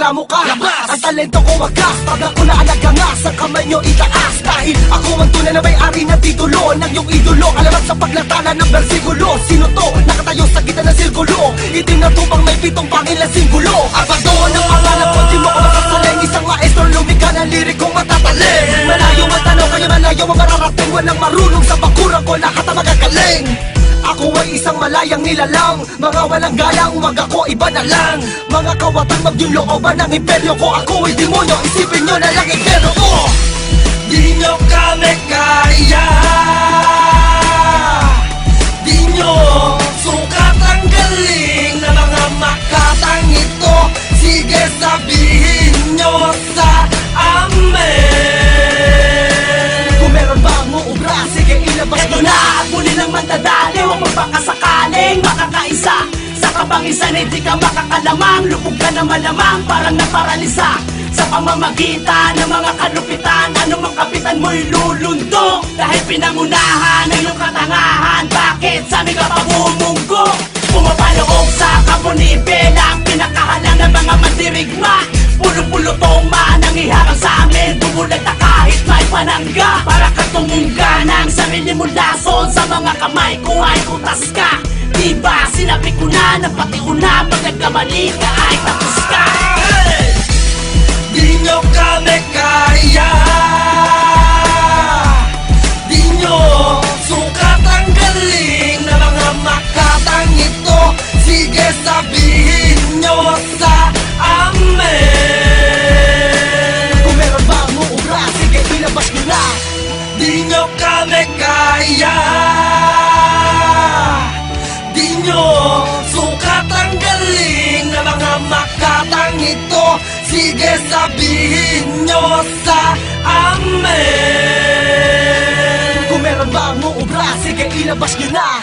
reklamo ka. Ang talento ko wagas, pag ako naalagangas, ang kamay nyo itaas. Dahil ako ang tunay na may-ari ng titulo ng iyong idolo, alamat sa paglatala ng bersikulo. Sino to? Nakatayo sa gitna ng sirkulo, itim na tubang may pitong pangilang singgulo. Abandon ang pangalan ko, di mo ko makasaling. Isang maestro lumika ng lirikong matataling. Malayo ang tanaw, kaya malayo ang mararating. Walang marunong sa bakurang ko, lahat ang magagaling. Ako ay isang malayang nilalang, mga walang galang, wag ako iba na lang. Mga kawatan, magyong looban ng imperyo ko. Ako ay demonyo, isipin nyo na lang impero ko. Di nyo kami kaya, di nyo sukat ang galing na mga makatang ito. Sige sabihin nyo sa amin. Kung meron bang uubra, sige ilabas mo na. At muli lang mandadali, huwag mo baka sakaling makakaisa. Sa kabangisan hindi ka makakalamang, lubog ka na malamang, parang naparalisa. Sa pamamagitan ng mga kalupitan, anumang kapitan mo'y lulundok. Dahil pinangunahan ng iyong katangahan, bakit sa amin ka pamumunggo? Pumapaloob sa kamunibe lang, pinakahalang ng mga mandirigma. Pulo-pulo toma nang iharang sa amin, bumulag na kahit may panangga. Para ka tumungga ng sarili mo lason, sa mga kamay ko ay kutas ka. Diba sinabi ko na pati una, pag nagkamali ka ay tapos ka. Di nyo kami kaya, di nyo sukat ang galing na mga makatang ito. Sige sabihin nyo sa amin. Kung meron bang uubra, sige ilabas nyo na. Di nyo kami kaya, di nyo sukat ang galing na mga makatang ito. Sige sabihin nyo sa amin. Kung meron bang uubra, sige ilabas nyo na.